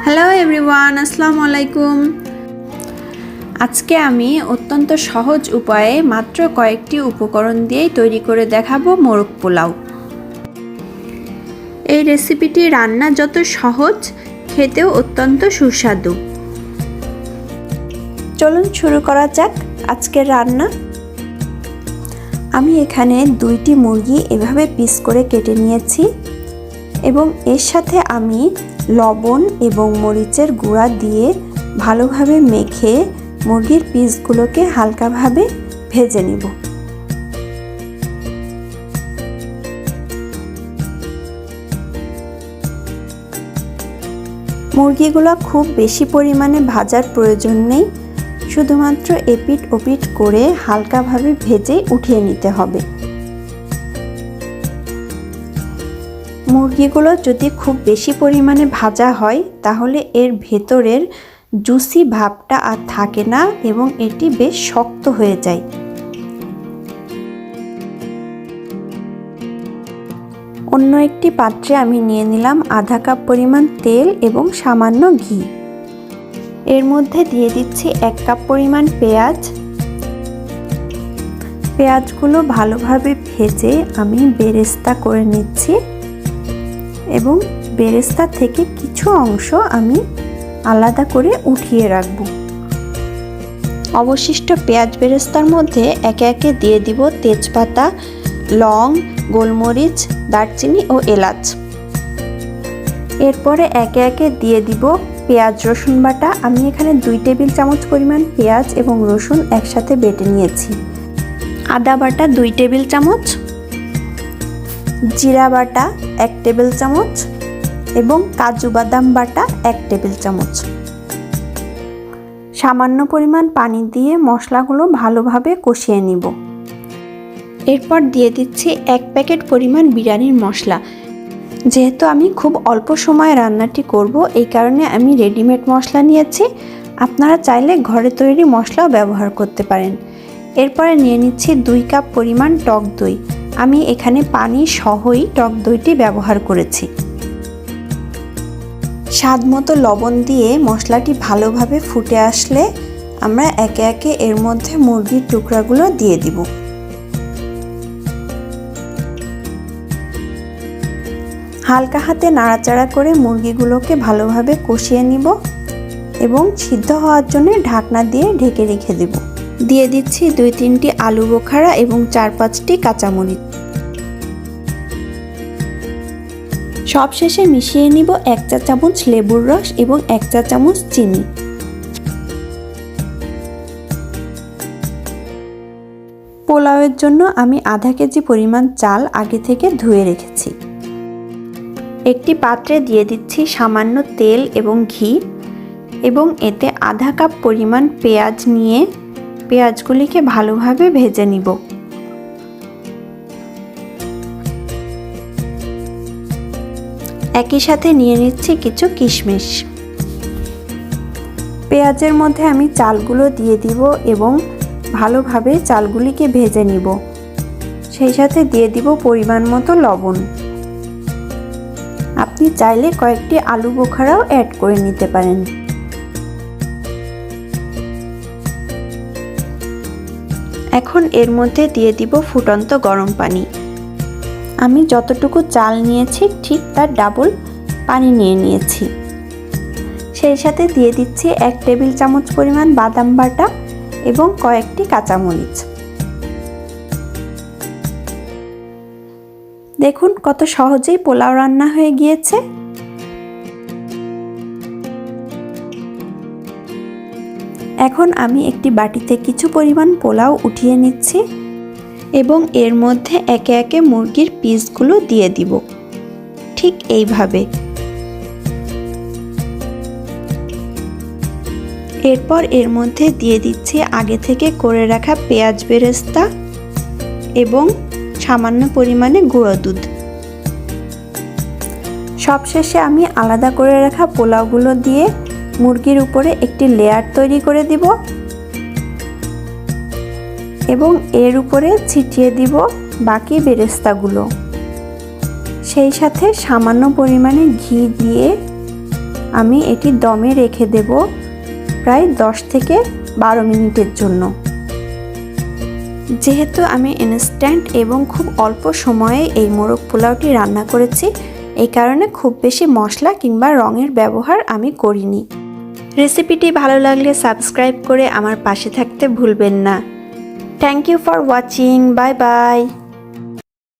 Hello everyone, আসসালামু আলাইকুম। আজকে আমি অত্যন্ত সহজ উপায়ে মাত্র কয়েকটি উপকরণ দিয়েই তৈরি করে দেখাবো মোরগ পোলাও। এই রেসিপিটি রান্না যত সহজ, খেতেও অত্যন্ত সুস্বাদু। চলুন শুরু করা যাক আজকের রান্না। আমি এখানে 2টি মুরগি এভাবে পিস করে কেটে নিয়েছি এবং এর সাথে আমি লবণ এবং মরিচের গুঁড়া দিয়ে ভালোভাবে মেখে মুরগির পিসগুলোকে হালকাভাবে ভেজে নেব। মুরগিগুলো খুব বেশি পরিমাণে ভাজার প্রয়োজন নেই, শুধুমাত্র এপিট ওপিট করে হালকাভাবে ভেজে উঠিয়ে নিতে হবে। মুরগিগুলো যদি খুব বেশি পরিমাণে ভাজা হয় তাহলে এর ভেতরের জুসি ভাবটা আর থাকে না এবং এটি বেশ শক্ত হয়ে যায়। অন্য একটি পাত্রে আমি নিয়ে নিলাম আধা কাপ পরিমাণ তেল এবং সামান্য ঘি। এর মধ্যে দিয়ে দিচ্ছি 1 কাপ পরিমাণ পেঁয়াজ। পেঁয়াজগুলো ভালোভাবে ভেজে আমি বেরেস্তা করে নিচ্ছি এবং বেরেস্তা থেকে কিছু অংশ আমি আলাদা করে উঠিয়ে রাখব। অবশিষ্ট পেঁয়াজ বেরেস্তার মধ্যে একে একে দিয়ে দিব তেজপাতা, লং, গোলমরিচ, দারচিনি ও এলাচ। এরপরে একে একে দিয়ে দিব পেঁয়াজ রসুন বাটা। আমি এখানে 2 টেবিল চামচ পরিমাণ পেঁয়াজ এবং রসুন একসাথে বেটে নিয়েছি। আদা বাটা 2 টেবিল চামচ, জিরা বাটা 1 টেবিল চামচ এবং কাজু বাদাম বাটা 1 টেবিল চামচ। সামান্য পরিমাণ পানি দিয়ে মশলাগুলো ভালোভাবে কষিয়ে নিব। এরপর দিয়ে দিচ্ছি 1 প্যাকেট পরিমাণ বিরিয়ানির মশলা। যেহেতু আমি খুব অল্প সময়ে রান্নাটি করব, এই কারণে আমি রেডিমেড মশলা নিয়েছি। আপনারা চাইলে ঘরে তৈরি মশলাও ব্যবহার করতে পারেন। এরপরে নিয়ে নিচ্ছি 2 কাপ পরিমাণ টক দই। আমি এখানে পানি সহই টক দইটি ব্যবহার করেছি। স্বাদ মতো লবণ দিয়ে মশলাটি ভালোভাবে ফুটে আসলে আমরা একে একে এর মধ্যে মুরগির টুকরাগুলো দিয়ে দিব। হালকা হাতে নাড়াচাড়া করে মুরগিগুলোকে ভালোভাবে কষিয়ে নিব এবং সিদ্ধ হওয়ার জন্য ঢাকনা দিয়ে ঢেকে রেখে দেব। দিয়ে দিচ্ছি 2-3টি আলু বোখারা এবং 4-5টি কাঁচামরিচ। সবশেষে মিশিয়ে নিব 1 চা চামচ লেবুর রস এবং 1 চা চামচ চিনি। পোলাওয়ের জন্য আমি আধা কেজি পরিমাণ চাল আগে থেকে ধুয়ে রেখেছি। একটি পাত্রে দিয়ে দিচ্ছি সামান্য তেল এবং ঘি এবং এতে আধা কাপ পরিমাণ পেঁয়াজ নিয়ে পেঁয়াজগুলিকে ভালোভাবে ভেজে নিব। একই সাথে নিয়ে নিচ্ছি কিছু কিশমিশ। পেঁয়াজের মধ্যে আমি চালগুলো দিয়ে দিব এবং ভালোভাবে চালগুলিকে ভেজে নিব। সেই সাথে দিয়ে দিব পরিমাণ মতো লবণ। আপনি চাইলে কয়েকটি আলু বোখারাও অ্যাড করে নিতে পারেন। এখন এর মধ্যে দিয়ে দিব ফুটন্ত গরম পানি। আমি যতটুকু চাল নিয়েছি ঠিক তার ডাবল পানি নিয়ে নিয়েছি। সেই সাথে দিয়ে দিচ্ছি 1 টেবিল চামচ পরিমাণ বাদাম বাটা এবং কয়েকটি কাঁচামরিচ। দেখুন কত সহজেই পোলাও রান্না হয়ে গিয়েছে। এখন আমি একটি বাটিতে কিছু পরিমাণ পোলাও উঠিয়ে নিচ্ছি এবং এর মধ্যে একে একে মুরগির পিসগুলো দিয়ে দিব, ঠিক এইভাবে। এরপর এর মধ্যে দিয়ে দিচ্ছি আগে থেকে করে রাখা পেঁয়াজ বেরেস্তা এবং সামান্য পরিমাণে গুঁড়ো দুধ। সবশেষে আমি আলাদা করে রাখা পোলাওগুলো দিয়ে মুরগির উপরে একটি লেয়ার তৈরি করে দিব এবং এর উপরে ছিটিয়ে দিব বাকি বেরেস্তাগুলো। সেই সাথে সামান্য পরিমাণে ঘি দিয়ে আমি এটি দমে রেখে দেব প্রায় 10 থেকে 12 মিনিটের জন্য। যেহেতু আমি ইনস্ট্যান্ট এবং খুব অল্প সময়ে এই মোরগ পোলাওটি রান্না করেছি, এই কারণে খুব বেশি মশলা কিংবা রঙের ব্যবহার আমি করিনি। রেসিপিটি ভালো লাগলে সাবস্ক্রাইব করে আমার পাশে থাকতে ভুলবেন না। Thank you for watching. Bye by.